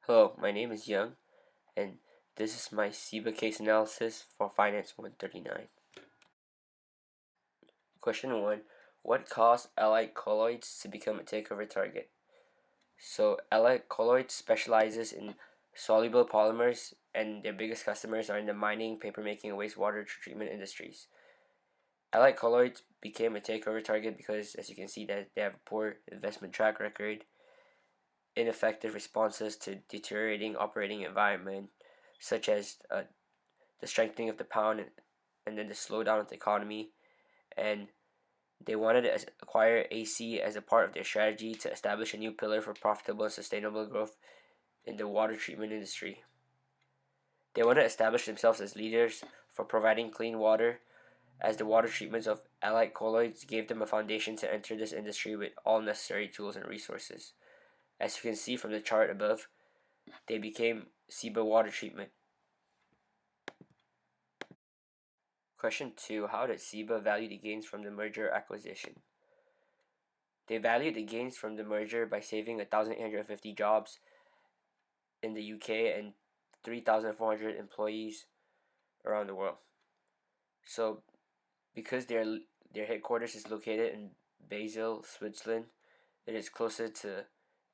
Hello, my name is Young, and this is my CIBA case analysis for Finance 139. Question 1. What caused allied colloids to become a takeover target? So, allied colloids specializes in soluble polymers, and their biggest customers are in the mining, papermaking, and wastewater treatment industries. Allied colloids became a takeover target because, as you can see, that they have a poor investment track record, ineffective responses to deteriorating operating environment, such as the strengthening of the pound and then the slowdown of the economy. And they wanted to acquire AC as a part of their strategy to establish a new pillar for profitable and sustainable growth in the water treatment industry. They wanted to establish themselves as leaders for providing clean water, as the water treatments of allied colloids gave them a foundation to enter this industry with all necessary tools and resources. As you can see from the chart above, they became CIBA water treatment. Question 2. How did CIBA value the gains from the merger acquisition? They valued the gains from the merger by saving 1,850 jobs in the UK and 3,400 employees around the world. So, because their headquarters is located in Basel, Switzerland, it is closer to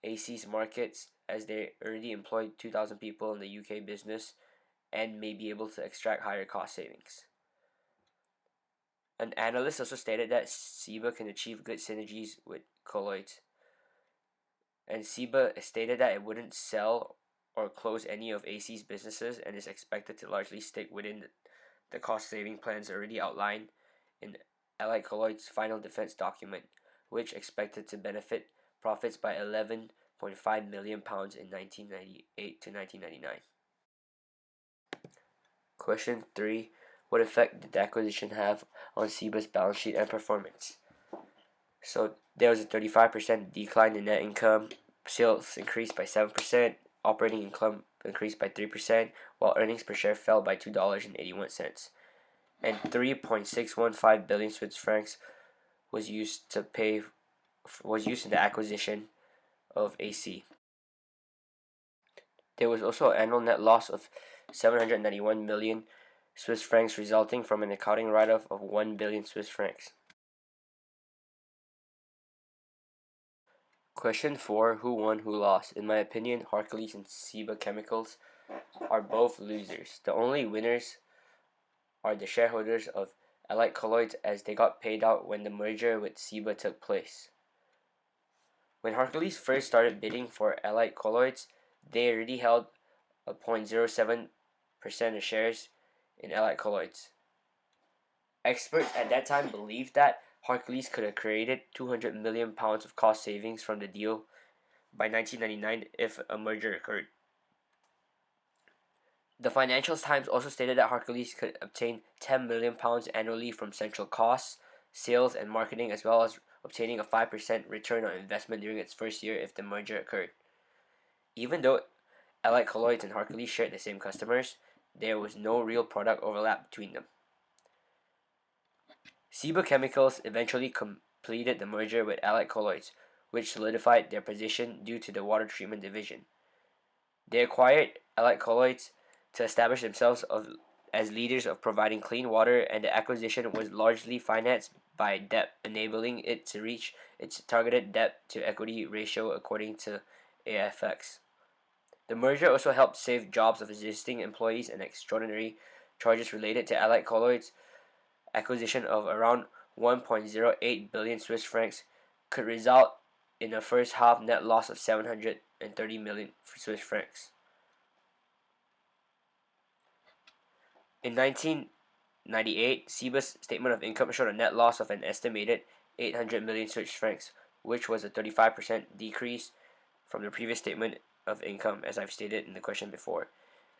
AC's markets, as they already employed 2,000 people in the UK business and may be able to extract higher cost savings. An analyst also stated that CIBA can achieve good synergies with colloids, and CIBA stated that it wouldn't sell or close any of AC's businesses and is expected to largely stick within the cost-saving plans already outlined in Allied Colloid's final defense document, which expected to benefit profits by £11.5 million in 1998 to 1999. Question 3. What effect did the acquisition have on CIBA's balance sheet and performance? So there was a 35% decline in net income, sales increased by 7%, operating income increased by 3%, while earnings per share fell by $2.81. And 3.615 billion Swiss francs was used in the acquisition of AC. There was also an annual net loss of 791 million Swiss francs, resulting from an accounting write-off of 1 billion Swiss francs. Question 4. Who won, who lost? In my opinion, Hercules and CIBA Chemicals are both losers. The only winners are the shareholders of Allied Colloids, as they got paid out when the merger with CIBA took place. When Hercules first started bidding for Allied Colloids, they already held a 0.07% of shares in Allied Colloids. Experts at that time believed that Hercules could have created £200 million of cost savings from the deal by 1999 if a merger occurred. The Financial Times also stated that Hercules could obtain £10 million annually from central costs, sales, and marketing, as well as obtaining a 5% return on investment during its first year if the merger occurred. Even though Allied Colloids and Hercules shared the same customers, there was no real product overlap between them. CIBA Chemicals eventually completed the merger with Allied Colloids, which solidified their position due to the water treatment division. They acquired Allied Colloids to establish themselves as leaders of providing clean water, and the acquisition was largely financed by debt, enabling it to reach its targeted debt to equity ratio according to AFX. The merger also helped save jobs of existing employees, and extraordinary charges related to Allied Colloids acquisition of around 1.08 billion Swiss francs could result in a first half net loss of 730 million Swiss francs. In 1998, CIBA's statement of income showed a net loss of an estimated 800 million Swiss francs, which was a 35% decrease from the previous statement of income, as I've stated in the question before.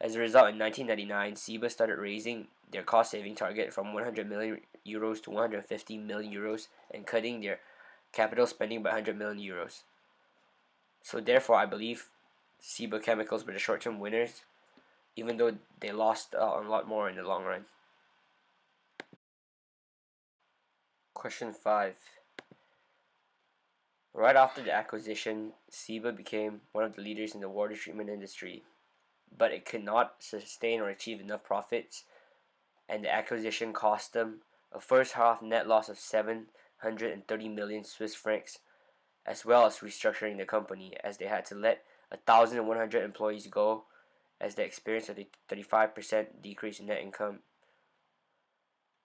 As a result, in 1999, CIBA started raising their cost-saving target from 100 million euros to 150 million euros and cutting their capital spending by 100 million euros. So therefore, I believe CIBA Chemicals were the short-term winners, even though they lost a lot more in the long run. Question 5. Right after the acquisition, CIBA became one of the leaders in the water treatment industry, but it could not sustain or achieve enough profits, and the acquisition cost them a first half net loss of 730 million Swiss francs, as well as restructuring the company as they had to let 1,100 employees go as they experienced a 35% decrease in net income.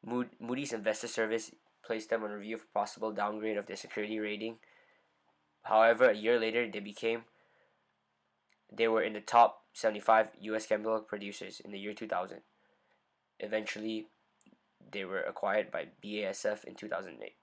Moody's Investor Service placed them on review for possible downgrade of their security rating. However, a year later, they were in the top 75 U.S. chemical producers in the year 2000. Eventually, they were acquired by BASF in 2008.